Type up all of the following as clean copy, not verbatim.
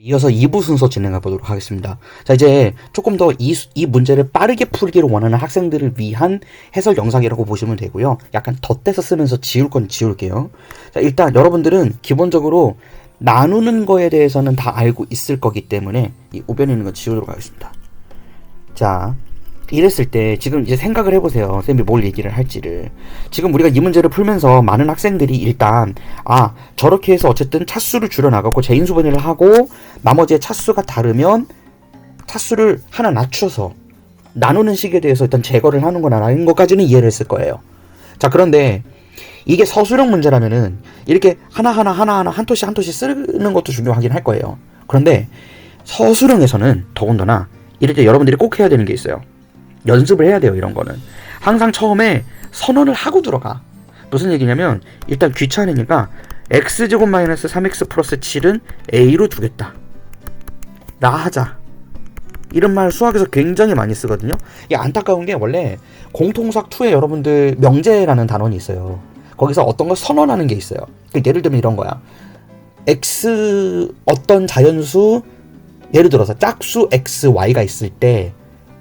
이어서 2부 순서 진행해 보도록 하겠습니다. 자, 이제 조금 더 이 문제를 빠르게 풀기를 원하는 학생들을 위한 해설 영상이라고 보시면 되고요. 약간 덧대서 쓰면서 지울 건 지울게요. 자, 일단 여러분들은 기본적으로 나누는 거에 대해서는 다 알고 있을 거기 때문에 이 우변에 있는 거 지우도록 하겠습니다. 자, 이랬을 때 지금 이제 생각을 해보세요. 쌤이 뭘 얘기를 할지를. 지금 우리가 이 문제를 풀면서 많은 학생들이 일단 저렇게 해서 어쨌든 차수를 줄여나가고 재인수 분해를 하고 나머지의 차수가 다르면 차수를 하나 낮춰서 나누는 식에 대해서 일단 제거를 하는구나 라는 것까지는 이해를 했을 거예요. 자, 그런데 이게 서술형 문제라면은 이렇게 하나하나 한 토씩 쓰는 것도 중요하긴 할 거예요. 그런데 서술형에서는 더군다나 이럴 때 여러분들이 꼭 해야 되는 게 있어요. 연습을 해야 돼요. 이런 거는 항상 처음에 선언을 하고 들어가. 무슨 얘기냐면 일단 귀찮으니까 x제곱 마이너스 3x 플러스 7은 a로 두겠다 라 하자. 이런 말 수학에서 굉장히 많이 쓰거든요. 이게 안타까운 게 원래 공통수학 2에 여러분들 명제라는 단원이 있어요. 거기서 어떤 걸 선언하는 게 있어요. 예를 들면 이런 거야. x 어떤 자연수, 예를 들어서 짝수 x, y가 있을 때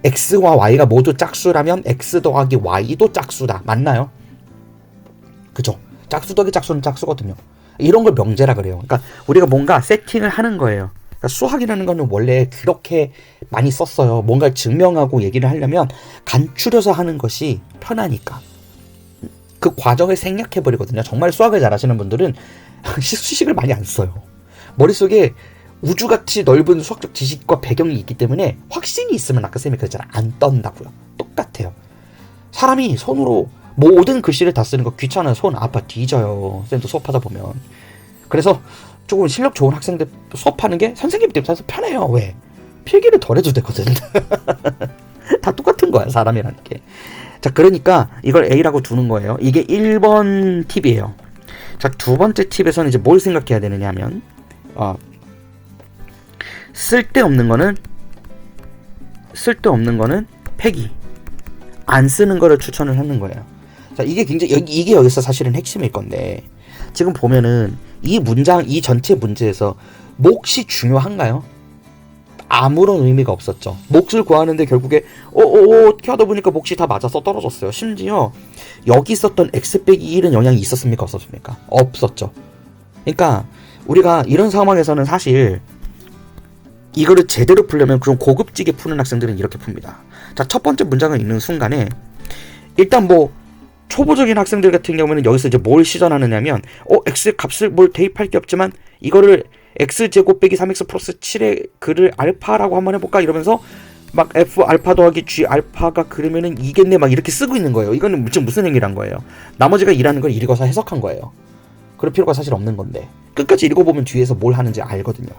x와 y가 모두 짝수라면 x 더하기 y도 짝수다. 맞나요? 그죠? 짝수 더하기 짝수는 짝수거든요. 이런 걸 명제라 그래요. 그러니까 우리가 뭔가 세팅을 하는 거예요. 그러니까 수학이라는 거는 원래 그렇게 많이 썼어요. 뭔가를 증명하고 얘기를 하려면 간추려서 하는 것이 편하니까. 그 과정을 생략해버리거든요. 정말 수학을 잘하시는 분들은 수식을 많이 안 써요. 머릿속에 우주같이 넓은 수학적 지식과 배경이 있기 때문에 확신이 있으면 아까 쌤이 그랬잖아. 안 떤다고요. 똑같아요. 사람이 손으로 모든 글씨를 다 쓰는 거 귀찮아요. 손 아파 뒤져요. 쌤도 수업하다 보면. 그래서 조금 실력 좋은 학생들 수업하는 게 선생님 입장에서 편해요. 왜? 필기를 덜 해도 되거든. 다 똑같은 거야. 사람이라는 게. 자, 그러니까 이걸 A라고 두는 거예요. 이게 1번 팁이에요. 자, 두 번째 팁에서는 이제 뭘 생각해야 되느냐 하면 쓸데없는 거는 폐기. 안 쓰는 거를 추천을 하는 거예요. 자, 이게 굉장히 이게 여기서 사실은 핵심일 건데, 지금 보면은 이 전체 문제에서 몫이 중요한가요? 아무런 의미가 없었죠. 몫을 구하는데 결국에 어떻게 하다 보니까 몫이 다 맞아서 떨어졌어요. 심지어 여기 있었던 x 빼기 1은 영향이 있었습니까? 없었습니까? 없었죠. 그러니까 우리가 이런 상황에서는 사실 이거를 제대로 풀려면 좀 고급지게 푸는 학생들은 이렇게 풉니다. 자, 첫 번째 문장을 읽는 순간에 일단 초보적인 학생들 같은 경우는 여기서 이제 뭘 시전하느냐면 x 값을 뭘 대입할 게 없지만 이거를 x제곱 빼기 3x 플러스 7의 글을 알파라고 한번 해볼까 이러면서 막 f 알파 더하기 g 알파가 그러면은 이겠네 막 이렇게 쓰고 있는 거예요. 이거는 지금 무슨 행위란 거예요? 나머지가 일하는 걸 읽어서 해석한 거예요. 그럴 필요가 사실 없는 건데 끝까지 읽어보면 뒤에서 뭘 하는지 알거든요.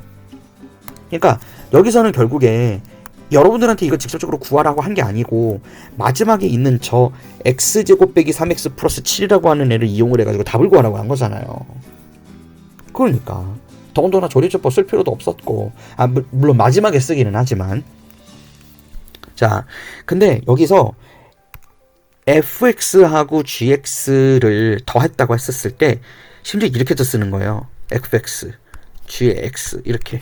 그러니까 여기서는 결국에 여러분들한테 이거 직접적으로 구하라고 한 게 아니고 마지막에 있는 저 x제곱 빼기 3x 플러스 7이라고 하는 애를 이용을 해가지고 답을 구하라고 한 거잖아요. 그러니까 더군다나 조리제법 쓸 필요도 없었고 물론 마지막에 쓰기는 하지만. 자, 근데 여기서 fx하고 gx를 더했다고 했었을 때 심지어 이렇게도 쓰는 거예요. fx, gx 이렇게.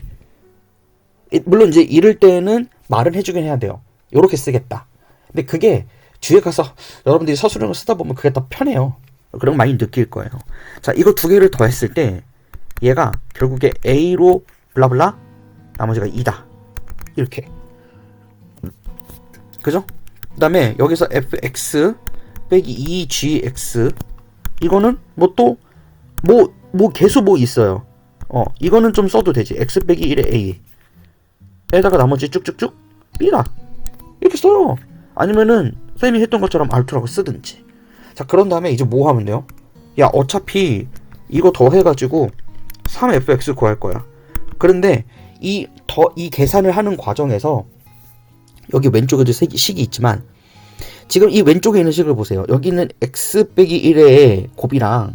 물론 이제 이럴 때는 말은 해주긴 해야 돼요. 요렇게 쓰겠다. 근데 그게 뒤에 가서 여러분들이 서술형을 쓰다 보면 그게 더 편해요. 그런 거 많이 느낄 거예요. 자, 이거 두 개를 더했을 때 얘가 결국에 a로 블라블라 나머지가 2다. 이렇게. 그죠? 그 다음에 여기서 fx 빼기 2gx 이거는 개수 있어요. 이거는 좀 써도 되지. x 빼기 1의 a 에다가 나머지 쭉쭉쭉 b다. 이렇게 써요. 아니면은 쌤이 했던 것처럼 R2라고 쓰든지. 자, 그런 다음에 이제 뭐 하면 돼요? 야, 어차피 이거 더해가지고 3fx 구할 거야. 그런데 이 계산을 하는 과정에서 여기 왼쪽에도 식이 있지만 지금 이 왼쪽에 있는 식을 보세요. 여기는 x 빼기 1의 곱이랑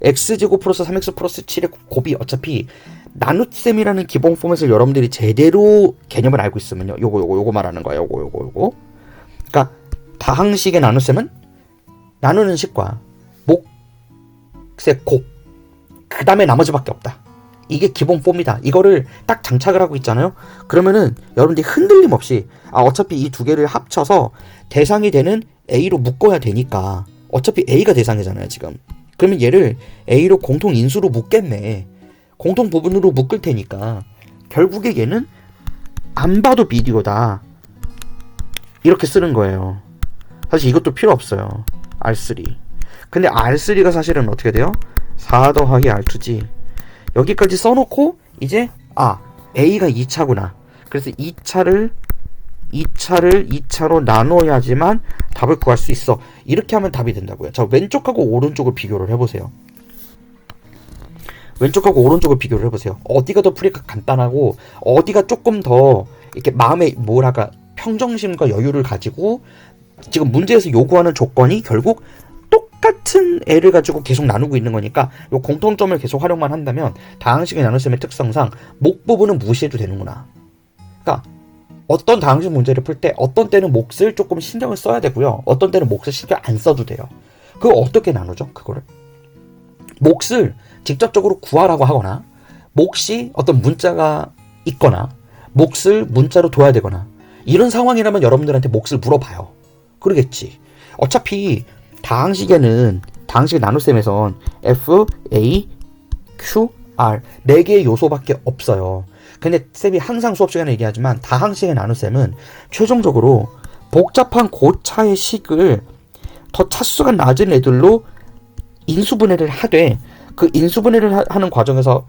x제곱 플러스 3x 플러스 7의 곱이 어차피 나눗셈이라는 기본 포맷을 여러분들이 제대로 개념을 알고 있으면요. 요거 말하는 거야. 요거. 그러니까 다항식의 나눗셈은 나누는 식과 몫의 곱, 그 다음에 나머지밖에 없다. 이게 기본 폼이다. 이거를 딱 장착을 하고 있잖아요. 그러면은 여러분들이 흔들림 없이 어차피 이 두 개를 합쳐서 대상이 되는 A로 묶어야 되니까 어차피 A가 대상이잖아요 지금. 그러면 얘를 A로 공통 인수로 묶겠네. 공통 부분으로 묶을 테니까 결국에 얘는 안 봐도 비디오다 이렇게 쓰는 거예요. 사실 이것도 필요 없어요. R3. 근데 R3가 사실은 어떻게 돼요? 4 더하기 R2지. 여기까지 써놓고 이제 A가 2차구나. 그래서 2차를 2차로 나눠야지만 답을 구할 수 있어. 이렇게 하면 답이 된다고요. 자, 왼쪽하고 오른쪽을 비교를 해보세요. 왼쪽하고 오른쪽을 비교를 해보세요. 어디가 더 풀이가 간단하고 어디가 조금 더 이렇게 마음에 평정심과 여유를 가지고 지금 문제에서 요구하는 조건이 결국 똑같은 애를 가지고 계속 나누고 있는 거니까 요 공통점을 계속 활용만 한다면 다항식의 나눗셈의 특성상 목 부분은 무시해도 되는구나. 그러니까 어떤 다항식 문제를 풀 때 어떤 때는 몫을 조금 신경을 써야 되고요. 어떤 때는 몫을 신경 안 써도 돼요. 그거 어떻게 나누죠? 그거를 몫을 직접적으로 구하라고 하거나 몫이 어떤 문자가 있거나 몫을 문자로 둬야 되거나 이런 상황이라면 여러분들한테 몫을 물어봐요. 그러겠지. 어차피 다항식의 나눗셈에선 F, A, Q, R 4개의 요소밖에 없어요. 근데 쌤이 항상 수업 시간에 얘기하지만 다항식의 나눗셈은 최종적으로 복잡한 고차의 식을 더 차수가 낮은 애들로 인수분해를 하되 그 인수분해를 하는 과정에서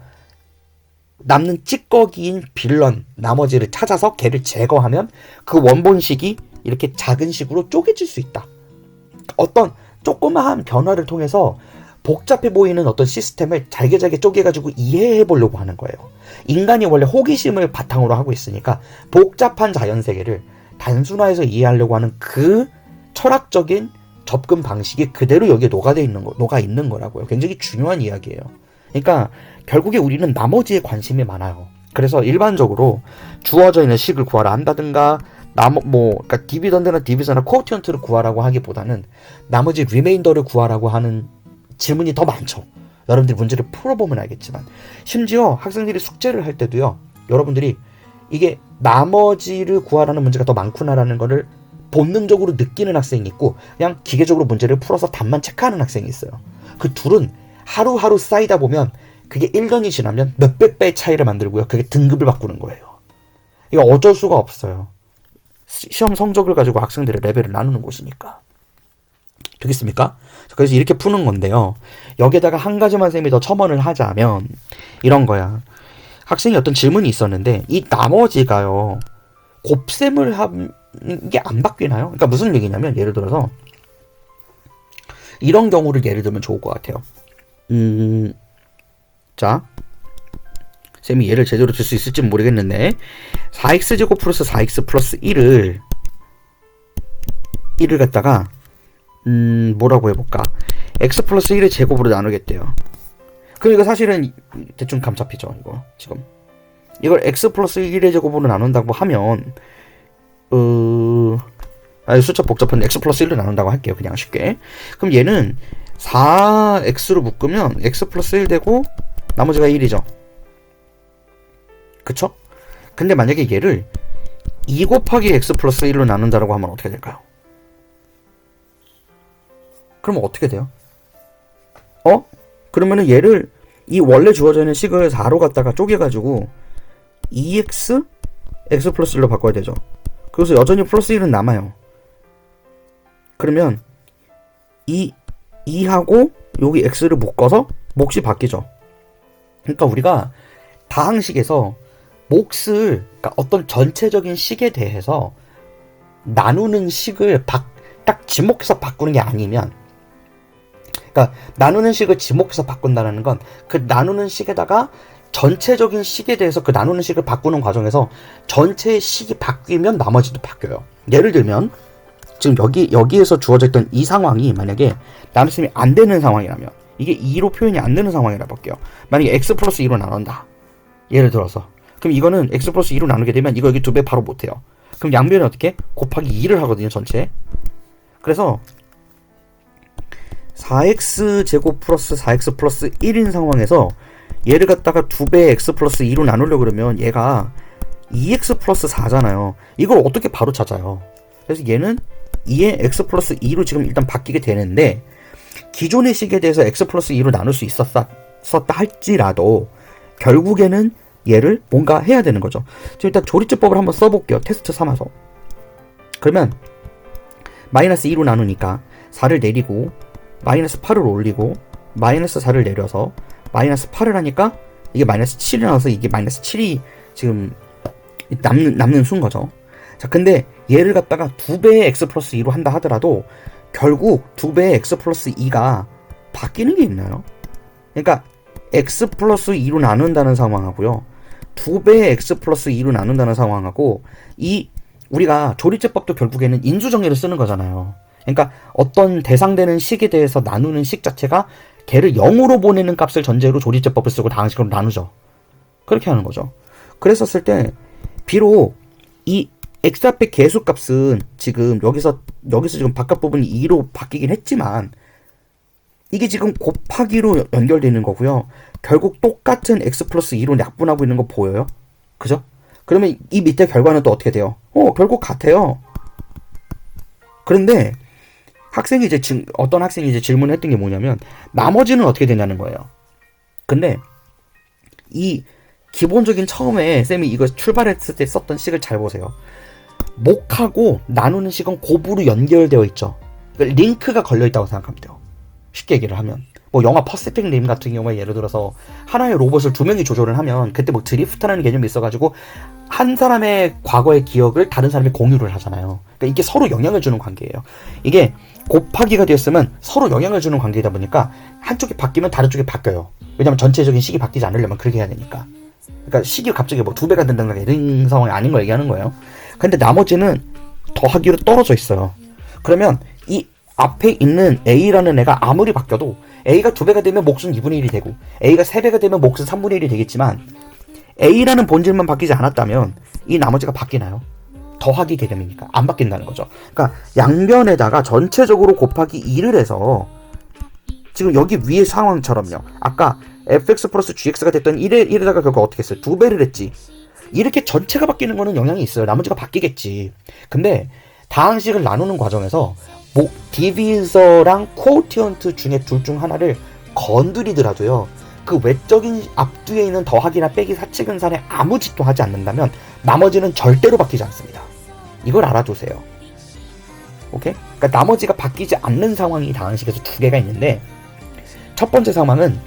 남는 찌꺼기인 빌런 나머지를 찾아서 걔를 제거하면 그 원본식이 이렇게 작은 식으로 쪼개질 수 있다. 어떤 조그마한 변화를 통해서 복잡해 보이는 어떤 시스템을 잘게 쪼개가지고 이해해 보려고 하는 거예요. 인간이 원래 호기심을 바탕으로 하고 있으니까 복잡한 자연세계를 단순화해서 이해하려고 하는 그 철학적인 접근 방식이 그대로 여기에 녹아 있는 거라고요. 굉장히 중요한 이야기예요. 그러니까 결국에 우리는 나머지에 관심이 많아요. 그래서 일반적으로 주어져 있는 식을 구하라 한다든가 그러니까 디비던드나 디비전이나 코어티언트를 구하라고 하기보다는 나머지 리메인더를 구하라고 하는 질문이 더 많죠. 여러분들이 문제를 풀어보면 알겠지만 심지어 학생들이 숙제를 할 때도요. 여러분들이 이게 나머지를 구하라는 문제가 더 많구나라는 거를 본능적으로 느끼는 학생이 있고 그냥 기계적으로 문제를 풀어서 답만 체크하는 학생이 있어요. 그 둘은 하루하루 쌓이다 보면 그게 1년이 지나면 몇백 배의 차이를 만들고요. 그게 등급을 바꾸는 거예요. 이거 어쩔 수가 없어요. 시험 성적을 가지고 학생들의 레벨을 나누는 곳이니까. 되겠습니까? 그래서 이렇게 푸는 건데요. 여기에다가 한 가지만 쌤이 더 첨언을 하자면 이런 거야. 학생이 어떤 질문이 있었는데 이 나머지가요. 곱셈을 한 게 안 바뀌나요? 그러니까 무슨 얘기냐면 예를 들어서 이런 경우를 예를 들면 좋을 것 같아요. 자, 쌤이 예를 제대로 들 수 있을지 모르겠는데 4x제곱 플러스 4x 플러스 1을 갖다가 뭐라고 해볼까? x 플러스 1의 제곱으로 나누겠대요. 그럼 이거 사실은 대충 감 잡히죠. 이거 지금 이걸 x 플러스 1의 제곱으로 나눈다고 하면 숫자 복잡한데 x 플러스 1로 나눈다고 할게요. 그냥 쉽게. 그럼 얘는 4x로 묶으면 x 플러스 1 되고 나머지가 1이죠. 그쵸? 근데 만약에 얘를 2 곱하기 x 플러스 1로 나눈다라고 하면 어떻게 될까요? 그러면 어떻게 돼요? 그러면은 얘를 이 원래 주어져 있는 식을 4로 갖다가 쪼개가지고 2x x 플러스 1로 바꿔야 되죠. 그래서 여전히 플러스 1은 남아요. 그러면 2하고 여기 x를 묶어서 몫이 바뀌죠. 그러니까 우리가 다항식에서 몫을 그러니까 어떤 전체적인 식에 대해서 나누는 식을 딱 지목해서 바꾸는 게 아니면 그러니까 나누는 식을 지목해서 바꾼다는 건 그 나누는 식에다가 전체적인 식에 대해서 그 나누는 식을 바꾸는 과정에서 전체의 식이 바뀌면 나머지도 바뀌어요. 예를 들면 지금 여기에서 주어져 있던 이 상황이 만약에 나눗셈이 안 되는 상황이라면 이게 2로 표현이 안 되는 상황이라 볼게요. 만약에 x 플러스 2로 나눈다. 예를 들어서 그럼 이거는 x 플러스 2로 나누게 되면 이거 여기 2배 바로 못해요. 그럼 양변에 어떻게? 곱하기 2를 하거든요. 전체. 그래서 4x 제곱 플러스 4x 플러스 1인 상황에서 얘를 갖다가 2배 x 플러스 2로 나누려고 그러면 얘가 2x 플러스 4잖아요. 이걸 어떻게 바로 찾아요? 그래서 얘는 2의 x 플러스 2로 지금 일단 바뀌게 되는데, 기존의 식에 대해서 x 플러스 2로 나눌 수 있었다 할지라도 결국에는 얘를 뭔가 해야 되는 거죠. 지금 일단 조리제법을 한번 써볼게요. 테스트 삼아서. 그러면 마이너스 2로 나누니까 4를 내리고 마이너스 8을 올리고 마이너스 4를 내려서 마이너스 8을 하니까 이게 마이너스 7이 나와서 이게 마이너스 7이 지금 남는 수인 거죠. 자, 근데 얘를 갖다가 2배의 x 플러스 2로 한다 하더라도 결국 2배의 x 플러스 2가 바뀌는 게 있나요? 그러니까 x 플러스 2로 나눈다는 상황하고요, 2배의 x 플러스 2로 나눈다는 상황하고, 우리가 조리제법도 결국에는 인수정리를 쓰는 거잖아요. 그러니까 어떤 대상되는 식에 대해서 나누는 식 자체가 걔를 0으로 보내는 값을 전제로 조리제법을 쓰고 다항식으로 나누죠. 그렇게 하는 거죠. 그랬었을 때 비록 이 x 앞의 개수값은 지금 여기서 지금 바깥 부분이 2로 바뀌긴 했지만 이게 지금 곱하기로 연결되는 거고요. 결국 똑같은 x 플러스 2로 약분하고 있는 거 보여요? 그죠? 그러면 이 밑에 결과는 또 어떻게 돼요? 결국 같아요. 그런데 어떤 학생이 이제 질문을 했던 게 뭐냐면, 나머지는 어떻게 되냐는 거예요. 근데 이 기본적인 처음에 쌤이 이거 출발했을 때 썼던 식을 잘 보세요. 목하고 나누는 식은 곱으로 연결되어 있죠. 그러니까 링크가 걸려있다고 생각하면 돼요. 쉽게 얘기를 하면 뭐 영화 퍼시픽 림 같은 경우에 예를 들어서 하나의 로봇을 2명이 조절을 하면 그때 뭐 드리프트라는 개념이 있어가지고 한 사람의 과거의 기억을 다른 사람이 공유를 하잖아요. 그러니까 이게 서로 영향을 주는 관계예요. 이게 곱하기가 되었으면 서로 영향을 주는 관계이다 보니까 한쪽이 바뀌면 다른 쪽이 바뀌어요. 왜냐면 전체적인 식이 바뀌지 않으려면 그렇게 해야 되니까. 그러니까 식이 갑자기 뭐 2배가 된다든가 이런 상황이 아닌 걸 얘기하는 거예요. 근데 나머지는 더하기로 떨어져 있어요. 그러면 이 앞에 있는 A라는 애가 아무리 바뀌어도 A가 2배가 되면 몫은 2분의 1이 되고 A가 3배가 되면 몫은 3분의 1이 되겠지만 A라는 본질만 바뀌지 않았다면 이 나머지가 바뀌나요? 더하기 개념이니까 안 바뀐다는 거죠. 그러니까 양변에다가 전체적으로 곱하기 2를 해서 지금 여기 위의 상황처럼요. 아까 fx 플러스 gx가 됐던 1에다가 결국 어떻게 했어요? 2배를 했지. 이렇게 전체가 바뀌는 거는 영향이 있어요. 나머지가 바뀌겠지. 근데 다항식을 나누는 과정에서 디비저랑 코오티언트 중에 둘 중 하나를 건드리더라도요, 그 외적인 앞뒤에 있는 더하기나 빼기 사칙근산에 아무 짓도 하지 않는다면 나머지는 절대로 바뀌지 않습니다. 이걸 알아두세요. 오케이? 그러니까 나머지가 바뀌지 않는 상황이 다항식에서 2개가 있는데, 첫 번째 상황은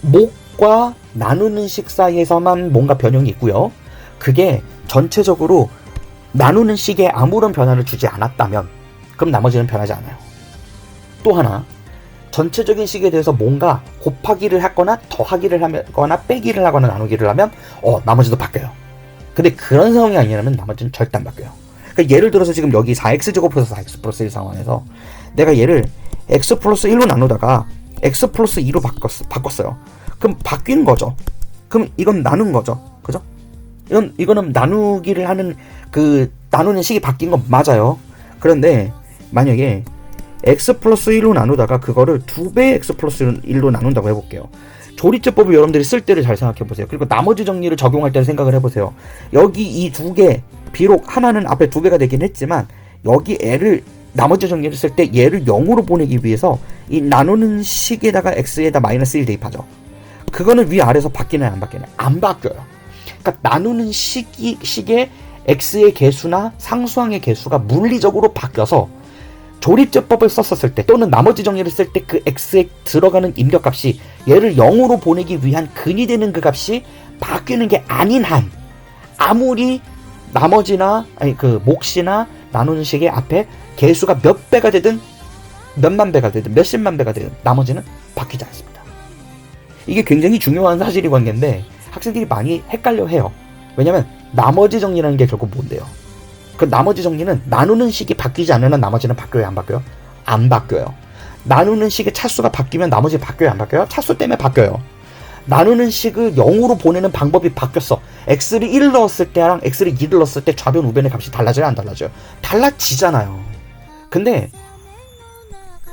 목과 나누는 식 사이에서만 뭔가 변형이 있고요. 그게 전체적으로 나누는 식에 아무런 변화를 주지 않았다면 그럼 나머지는 변하지 않아요. 또 하나, 전체적인 식에 대해서 뭔가 곱하기를 하거나 더하기를 하거나 빼기를 하거나 나누기를 하면 나머지도 바뀌어요. 근데 그런 상황이 아니라면 나머지는 절대 안 바뀌어요. 그러니까 예를 들어서 지금 여기 4x제곱 플러스 4x 플러스 1 상황에서 내가 얘를 x 플러스 1로 나누다가 x 플러스 2로 바꿨어요. 그럼 바뀐 거죠. 그럼 이건 나눈 거죠. 그죠? 이거는 나누기를 하는 나누는 식이 바뀐 건 맞아요. 그런데 만약에 x 플러스 1로 나누다가 그거를 2배 x 플러스 1로 나눈다고 해볼게요. 조리제법을 여러분들이 쓸 때를 잘 생각해보세요. 그리고 나머지 정리를 적용할 때를 생각을 해보세요. 여기 이 두 개, 비록 하나는 앞에 2배가 되긴 했지만 여기 나머지 정리를 쓸 때 얘를 0으로 보내기 위해서 이 나누는 식에다가 x에다 마이너스 1 대입하죠. 그거는 위아래에서 바뀌나요? 안 바뀌나요? 안 바뀌어요. 그러니까 나누는 식의 x의 개수나 상수항의 개수가 물리적으로 바뀌어서 조립제법을 썼었을 때 또는 나머지 정리를 쓸 때 그 x에 들어가는 입력값이 얘를 0으로 보내기 위한 근이 되는 그 값이 바뀌는 게 아닌 한, 아무리 나머지나 몫이나 나누는 식의 앞에 개수가 몇 배가 되든 몇만 배가 되든 몇십만 배가 되든 나머지는 바뀌지 않습니다. 이게 굉장히 중요한 사실이 관계인데 학생들이 많이 헷갈려 해요. 왜냐면 나머지 정리라는 게 결국 뭔데요? 그 나머지 정리는 나누는 식이 바뀌지 않는 한 나머지는 바뀌어요? 안 바뀌어요? 안 바뀌어요. 나누는 식의 차수가 바뀌면 나머지 바뀌어요? 안 바뀌어요? 차수 때문에 바뀌어요. 나누는 식을 0으로 보내는 방법이 바뀌었어. x를 1 넣었을 때랑 x를 2를 넣었을 때 좌변 우변의 값이 달라져요? 안 달라져요? 달라지잖아요. 근데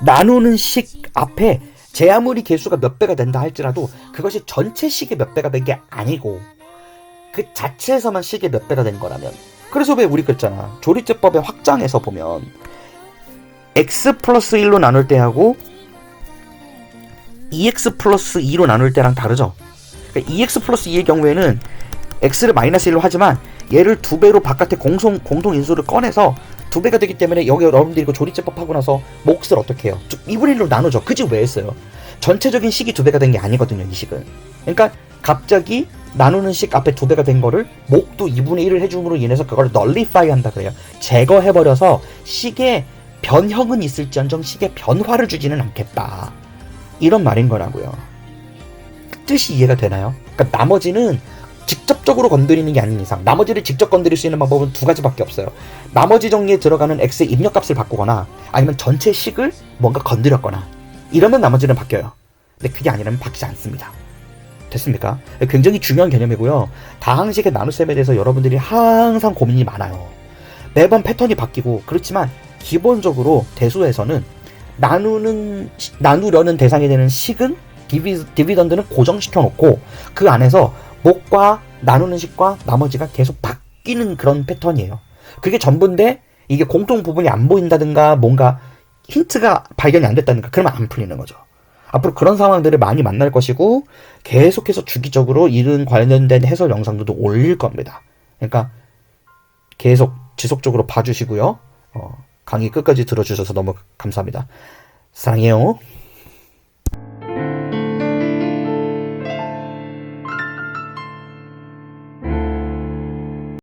나누는 식 앞에 제 아무리 개수가 몇 배가 된다 할지라도 그것이 전체 식의 몇 배가 된 게 아니고 그 자체에서만 식의 몇 배가 된 거라면, 그래서 왜 우리 그랬잖아, 조리제법의 확장에서 보면 x 플러스 1로 나눌 때하고 2x 플러스 2로 나눌 때랑 다르죠. 그러니까 2x 플러스 2의 경우에는 x를 마이너스 1로 하지만 얘를 2배로 바깥에 공동 인수를 꺼내서 2배가 되기 때문에 여기 여러분들이 이거 조리제법 하고 나서 몫을 어떻게 해요? 2분의 1로 나누죠. 그지 왜 했어요? 전체적인 식이 2배가 된 게 아니거든요, 이 식은. 그러니까 갑자기 나누는 식 앞에 2배가 된 거를 목도 2분의 1을 해줌으로 인해서 그걸 널리파이 한다 그래요. 제거해버려서 식의 변형은 있을지언정 식의 변화를 주지는 않겠다, 이런 말인 거라고요. 뜻이 이해가 되나요? 그러니까 나머지는 직접적으로 건드리는 게 아닌 이상, 나머지를 직접 건드릴 수 있는 방법은 두 가지밖에 없어요. 나머지 정리에 들어가는 x의 입력값을 바꾸거나 아니면 전체 식을 뭔가 건드렸거나, 이러면 나머지는 바뀌어요. 근데 그게 아니라면 바뀌지 않습니다. 됐습니까? 굉장히 중요한 개념이고요. 다항식의 나눗셈에 대해서 여러분들이 항상 고민이 많아요. 매번 패턴이 바뀌고 그렇지만 기본적으로 대수에서는 나누려는 대상이 되는 식은 디비던드는 고정시켜 놓고 그 안에서 목과 나누는 식과 나머지가 계속 바뀌는 그런 패턴이에요. 그게 전부인데 이게 공통 부분이 안 보인다든가 뭔가 힌트가 발견이 안 됐다든가 그러면 안 풀리는 거죠. 앞으로 그런 상황들을 많이 만날 것이고 계속해서 주기적으로 이런 관련된 해설 영상들도 올릴 겁니다. 그러니까 계속 지속적으로 봐주시고요. 강의 끝까지 들어주셔서 너무 감사합니다. 사랑해요.